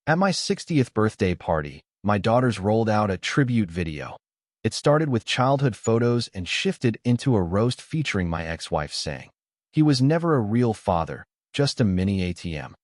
At my 60th birthday party, my daughters rolled out a tribute video. It started with childhood photos and shifted into a roast featuring my ex-wife saying, "He was never a real father, just a mini ATM."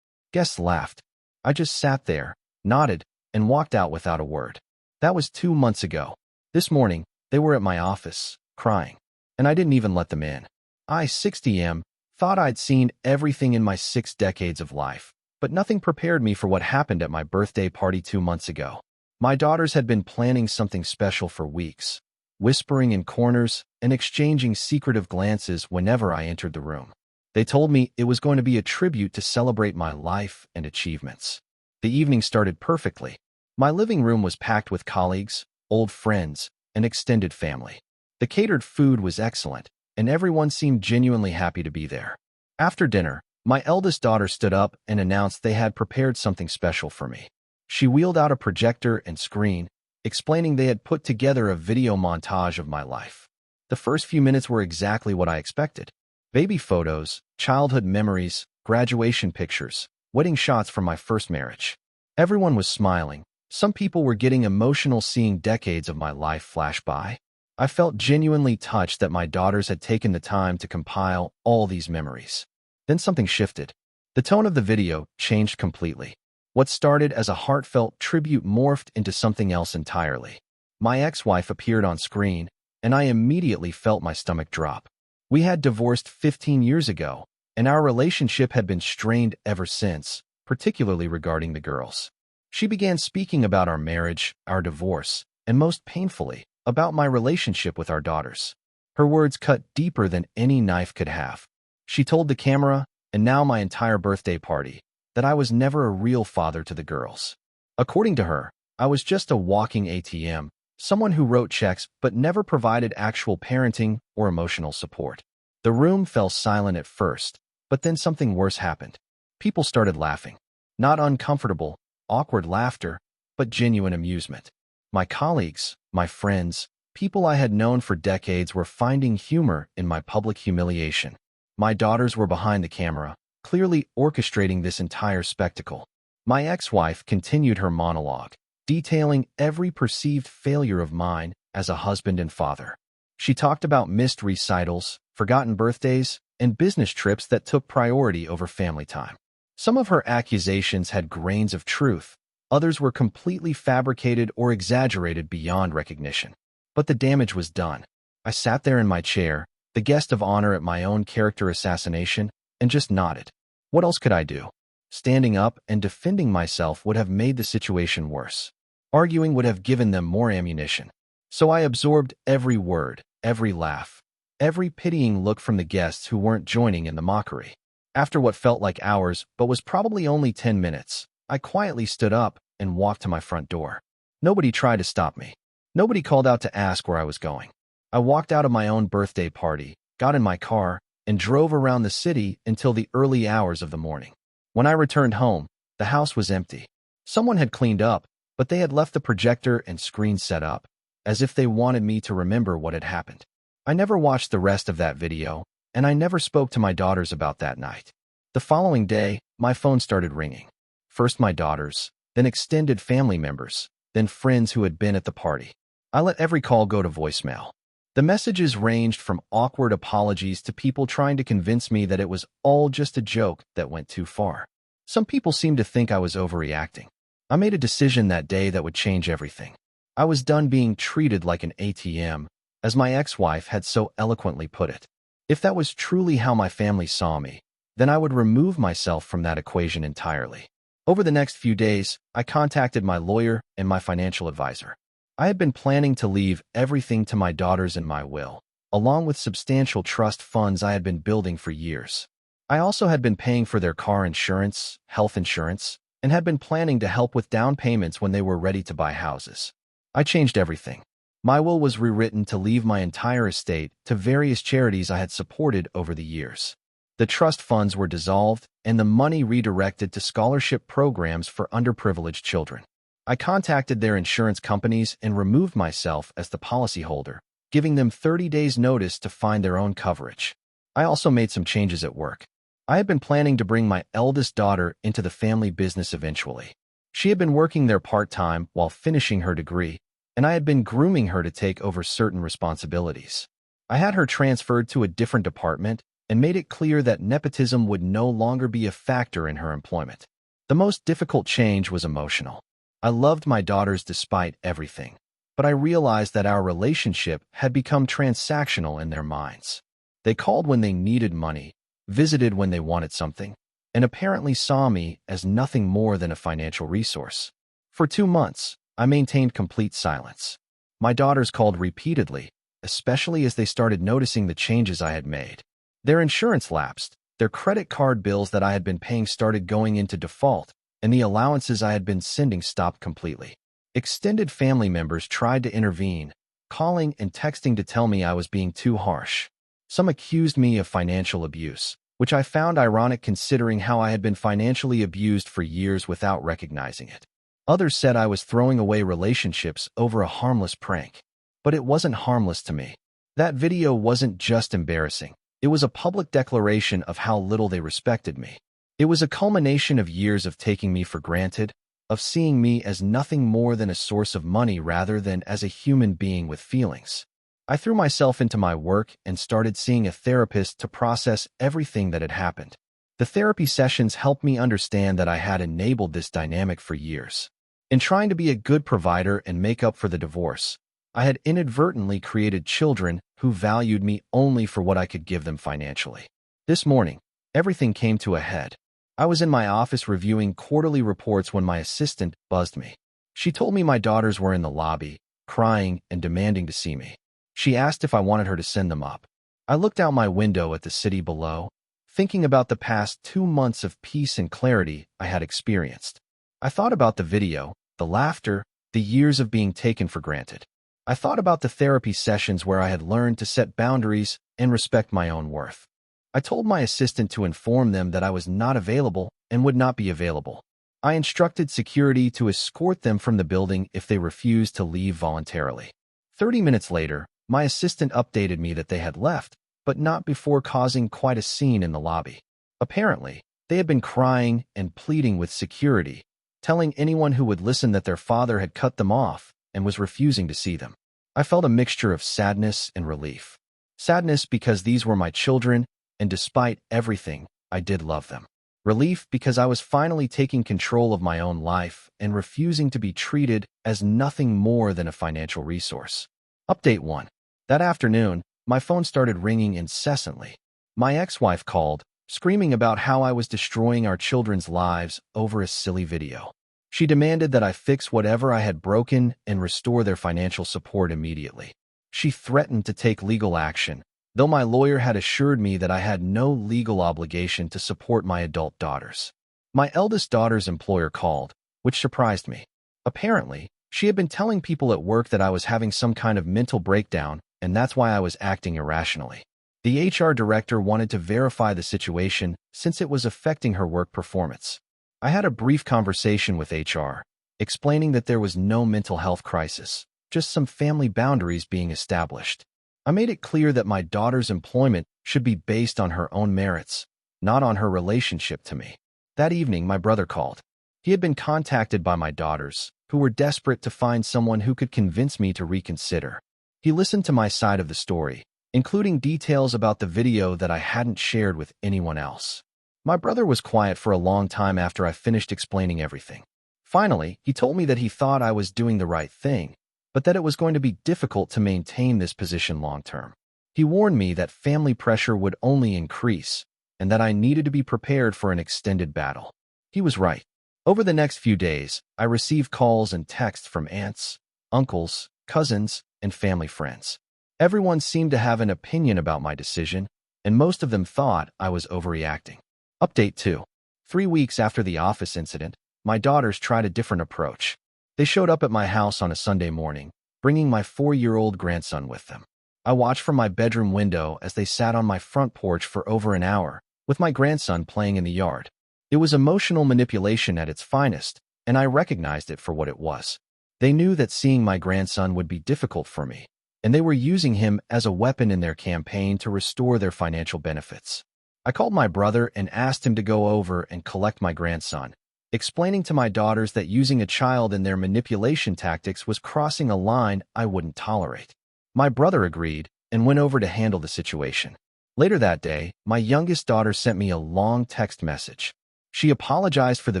Guests laughed. I just sat there, nodded, and walked out without a word. That was 2 months ago. This morning, they were at my office, crying, and I didn't even let them in. I, 60M, thought I'd seen everything in my 6 decades of life, but nothing prepared me for what happened at my birthday party 2 months ago. My daughters had been planning something special for weeks, whispering in corners and exchanging secretive glances whenever I entered the room. They told me it was going to be a tribute to celebrate my life and achievements. The evening started perfectly. My living room was packed with colleagues, old friends, and extended family. The catered food was excellent, and everyone seemed genuinely happy to be there. After dinner, my eldest daughter stood up and announced they had prepared something special for me. She wheeled out a projector and screen, explaining they had put together a video montage of my life. The first few minutes were exactly what I expected. Baby photos, childhood memories, graduation pictures, wedding shots from my first marriage. Everyone was smiling. Some people were getting emotional seeing decades of my life flash by. I felt genuinely touched that my daughters had taken the time to compile all these memories. Then something shifted. The tone of the video changed completely. What started as a heartfelt tribute morphed into something else entirely. My ex-wife appeared on screen, and I immediately felt my stomach drop. We had divorced 15 years ago, and our relationship had been strained ever since, particularly regarding the girls. She began speaking about our marriage, our divorce, and most painfully, about my relationship with our daughters. Her words cut deeper than any knife could have. She told the camera, and now my entire birthday party, that I was never a real father to the girls. According to her, I was just a walking ATM, someone who wrote checks but never provided actual parenting or emotional support. The room fell silent at first, but then something worse happened. People started laughing. Not uncomfortable, awkward laughter, but genuine amusement. My colleagues, my friends, people I had known for decades were finding humor in my public humiliation. My daughters were behind the camera, clearly orchestrating this entire spectacle. My ex-wife continued her monologue, detailing every perceived failure of mine as a husband and father. She talked about missed recitals, forgotten birthdays, and business trips that took priority over family time. Some of her accusations had grains of truth. Others were completely fabricated or exaggerated beyond recognition. But the damage was done. I sat there in my chair, the guest of honor at my own character assassination, and just nodded. What else could I do? Standing up and defending myself would have made the situation worse. Arguing would have given them more ammunition. So I absorbed every word, every laugh, every pitying look from the guests who weren't joining in the mockery. After what felt like hours but was probably only 10 minutes, I quietly stood up and walked to my front door. Nobody tried to stop me. Nobody called out to ask where I was going. I walked out of my own birthday party, got in my car, and drove around the city until the early hours of the morning. When I returned home, the house was empty. Someone had cleaned up, but they had left the projector and screen set up, as if they wanted me to remember what had happened. I never watched the rest of that video, and I never spoke to my daughters about that night. The following day, my phone started ringing. First my daughters, then extended family members, then friends who had been at the party. I let every call go to voicemail. The messages ranged from awkward apologies to people trying to convince me that it was all just a joke that went too far. Some people seemed to think I was overreacting. I made a decision that day that would change everything. I was done being treated like an ATM, as my ex-wife had so eloquently put it. If that was truly how my family saw me, then I would remove myself from that equation entirely. Over the next few days, I contacted my lawyer and my financial advisor. I had been planning to leave everything to my daughters in my will, along with substantial trust funds I had been building for years. I also had been paying for their car insurance, health insurance, and had been planning to help with down payments when they were ready to buy houses. I changed everything. My will was rewritten to leave my entire estate to various charities I had supported over the years. The trust funds were dissolved, and the money redirected to scholarship programs for underprivileged children. I contacted their insurance companies and removed myself as the policyholder, giving them 30 days' notice to find their own coverage. I also made some changes at work. I had been planning to bring my eldest daughter into the family business eventually. She had been working there part-time while finishing her degree, and I had been grooming her to take over certain responsibilities. I had her transferred to a different department and made it clear that nepotism would no longer be a factor in her employment. The most difficult change was emotional. I loved my daughters despite everything, but I realized that our relationship had become transactional in their minds. They called when they needed money, visited when they wanted something, and apparently saw me as nothing more than a financial resource. For 2 months, I maintained complete silence. My daughters called repeatedly, especially as they started noticing the changes I had made. Their insurance lapsed, their credit card bills that I had been paying started going into default, and the allowances I had been sending stopped completely. Extended family members tried to intervene, calling and texting to tell me I was being too harsh. Some accused me of financial abuse, which I found ironic considering how I had been financially abused for years without recognizing it. Others said I was throwing away relationships over a harmless prank. But it wasn't harmless to me. That video wasn't just embarrassing. It was a public declaration of how little they respected me. It was a culmination of years of taking me for granted, of seeing me as nothing more than a source of money rather than as a human being with feelings. I threw myself into my work and started seeing a therapist to process everything that had happened. The therapy sessions helped me understand that I had enabled this dynamic for years. In trying to be a good provider and make up for the divorce, I had inadvertently created children who valued me only for what I could give them financially. This morning, everything came to a head. I was in my office reviewing quarterly reports when my assistant buzzed me. She told me my daughters were in the lobby, crying and demanding to see me. She asked if I wanted her to send them up. I looked out my window at the city below, thinking about the past 2 months of peace and clarity I had experienced. I thought about the video, the laughter, the years of being taken for granted. I thought about the therapy sessions where I had learned to set boundaries and respect my own worth. I told my assistant to inform them that I was not available and would not be available. I instructed security to escort them from the building if they refused to leave voluntarily. 30 minutes later, my assistant updated me that they had left, but not before causing quite a scene in the lobby. Apparently, they had been crying and pleading with security, telling anyone who would listen that their father had cut them off and was refusing to see them. I felt a mixture of sadness and relief. Sadness because these were my children, and despite everything, I did love them. Relief because I was finally taking control of my own life and refusing to be treated as nothing more than a financial resource. Update 1. That afternoon, my phone started ringing incessantly. My ex-wife called, screaming about how I was destroying our children's lives over a silly video. She demanded that I fix whatever I had broken and restore their financial support immediately. She threatened to take legal action, though my lawyer had assured me that I had no legal obligation to support my adult daughters. My eldest daughter's employer called, which surprised me. Apparently, she had been telling people at work that I was having some kind of mental breakdown, and that's why I was acting irrationally. The HR director wanted to verify the situation since it was affecting her work performance. I had a brief conversation with HR, explaining that there was no mental health crisis, just some family boundaries being established. I made it clear that my daughter's employment should be based on her own merits, not on her relationship to me. That evening, my brother called. He had been contacted by my daughters, who were desperate to find someone who could convince me to reconsider. He listened to my side of the story, including details about the video that I hadn't shared with anyone else. My brother was quiet for a long time after I finished explaining everything. Finally, he told me that he thought I was doing the right thing, but that it was going to be difficult to maintain this position long-term. He warned me that family pressure would only increase, and that I needed to be prepared for an extended battle. He was right. Over the next few days, I received calls and texts from aunts, uncles, cousins, and family friends. Everyone seemed to have an opinion about my decision, and most of them thought I was overreacting. Update 2. 3 weeks after the office incident, my daughters tried a different approach. They showed up at my house on a Sunday morning, bringing my 4-year-old grandson with them. I watched from my bedroom window as they sat on my front porch for over an hour, with my grandson playing in the yard. It was emotional manipulation at its finest, and I recognized it for what it was. They knew that seeing my grandson would be difficult for me, and they were using him as a weapon in their campaign to restore their financial benefits. I called my brother and asked him to go over and collect my grandson, explaining to my daughters that using a child in their manipulation tactics was crossing a line I wouldn't tolerate. My brother agreed and went over to handle the situation. Later that day, my youngest daughter sent me a long text message. She apologized for the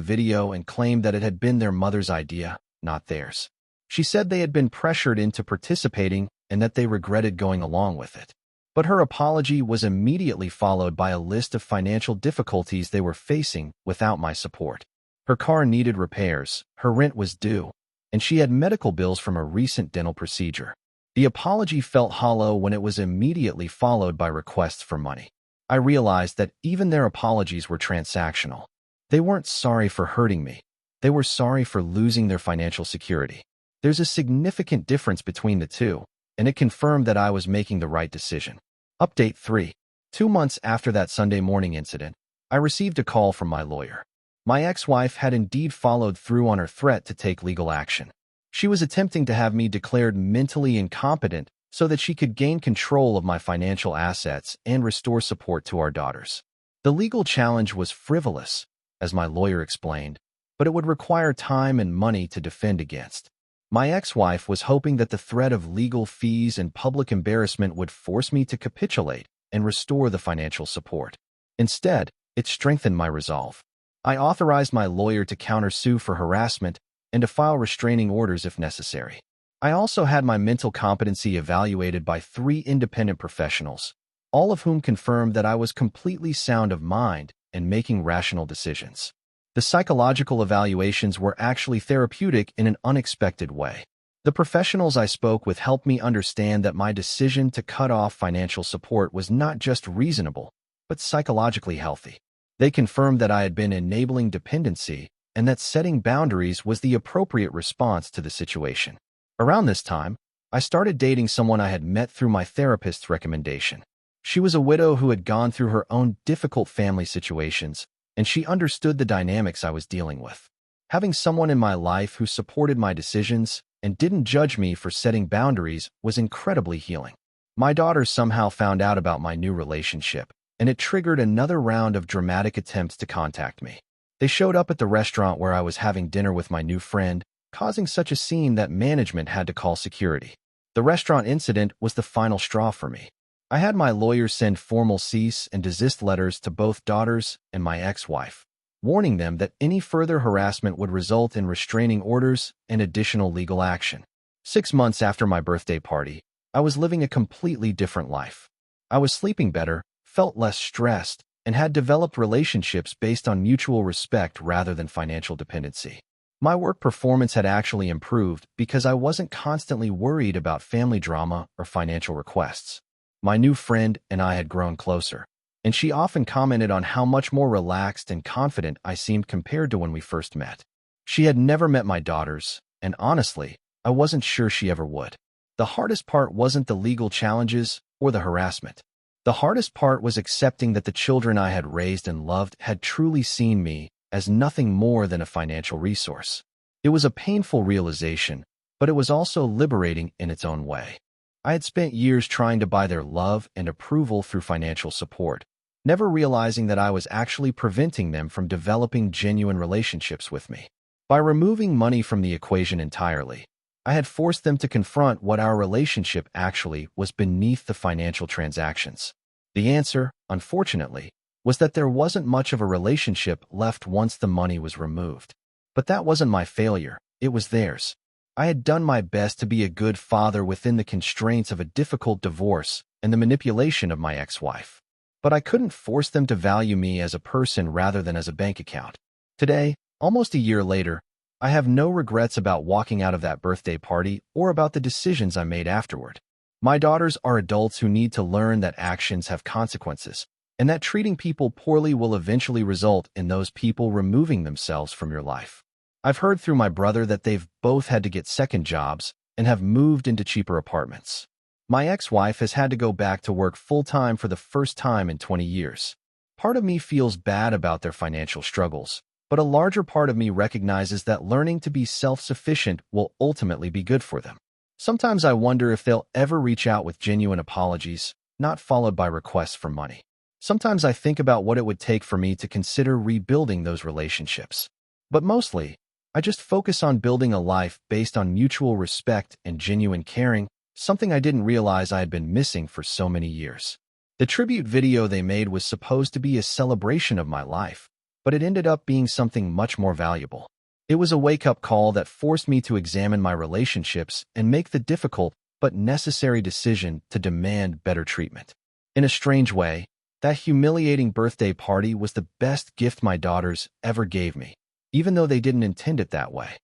video and claimed that it had been their mother's idea, not theirs. She said they had been pressured into participating and that they regretted going along with it. But her apology was immediately followed by a list of financial difficulties they were facing without my support. Her car needed repairs, her rent was due, and she had medical bills from a recent dental procedure. The apology felt hollow when it was immediately followed by requests for money. I realized that even their apologies were transactional. They weren't sorry for hurting me. They were sorry for losing their financial security. There's a significant difference between the two, and it confirmed that I was making the right decision. Update 3. 2 months after that Sunday morning incident, I received a call from my lawyer. My ex-wife had indeed followed through on her threat to take legal action. She was attempting to have me declared mentally incompetent so that she could gain control of my financial assets and restore support to our daughters. The legal challenge was frivolous, as my lawyer explained, but it would require time and money to defend against. My ex-wife was hoping that the threat of legal fees and public embarrassment would force me to capitulate and restore the financial support. Instead, it strengthened my resolve. I authorized my lawyer to countersue for harassment and to file restraining orders if necessary. I also had my mental competency evaluated by 3 independent professionals, all of whom confirmed that I was completely sound of mind and making rational decisions. The psychological evaluations were actually therapeutic in an unexpected way. The professionals I spoke with helped me understand that my decision to cut off financial support was not just reasonable, but psychologically healthy. They confirmed that I had been enabling dependency and that setting boundaries was the appropriate response to the situation. Around this time, I started dating someone I had met through my therapist's recommendation. She was a widow who had gone through her own difficult family situations, and she understood the dynamics I was dealing with. Having someone in my life who supported my decisions and didn't judge me for setting boundaries was incredibly healing. My daughters somehow found out about my new relationship, and it triggered another round of dramatic attempts to contact me. They showed up at the restaurant where I was having dinner with my new friend, causing such a scene that management had to call security. The restaurant incident was the final straw for me. I had my lawyers send formal cease and desist letters to both daughters and my ex-wife, warning them that any further harassment would result in restraining orders and additional legal action. 6 months after my birthday party, I was living a completely different life. I was sleeping better, felt less stressed, and had developed relationships based on mutual respect rather than financial dependency. My work performance had actually improved because I wasn't constantly worried about family drama or financial requests. My new friend and I had grown closer, and she often commented on how much more relaxed and confident I seemed compared to when we first met. She had never met my daughters, and honestly, I wasn't sure she ever would. The hardest part wasn't the legal challenges or the harassment. The hardest part was accepting that the children I had raised and loved had truly seen me as nothing more than a financial resource. It was a painful realization, but it was also liberating in its own way. I had spent years trying to buy their love and approval through financial support, never realizing that I was actually preventing them from developing genuine relationships with me. By removing money from the equation entirely, I had forced them to confront what our relationship actually was beneath the financial transactions. The answer, unfortunately, was that there wasn't much of a relationship left once the money was removed. But that wasn't my failure, it was theirs. I had done my best to be a good father within the constraints of a difficult divorce and the manipulation of my ex-wife. But I couldn't force them to value me as a person rather than as a bank account. Today, almost a year later, I have no regrets about walking out of that birthday party or about the decisions I made afterward. My daughters are adults who need to learn that actions have consequences, and that treating people poorly will eventually result in those people removing themselves from your life. I've heard through my brother that they've both had to get second jobs and have moved into cheaper apartments. My ex-wife has had to go back to work full-time for the first time in 20 years. Part of me feels bad about their financial struggles, but a larger part of me recognizes that learning to be self-sufficient will ultimately be good for them. Sometimes I wonder if they'll ever reach out with genuine apologies, not followed by requests for money. Sometimes I think about what it would take for me to consider rebuilding those relationships. But mostly, I just focus on building a life based on mutual respect and genuine caring, something I didn't realize I had been missing for so many years. The tribute video they made was supposed to be a celebration of my life, but it ended up being something much more valuable. It was a wake-up call that forced me to examine my relationships and make the difficult but necessary decision to demand better treatment. In a strange way, that humiliating birthday party was the best gift my daughters ever gave me, even though they didn't intend it that way.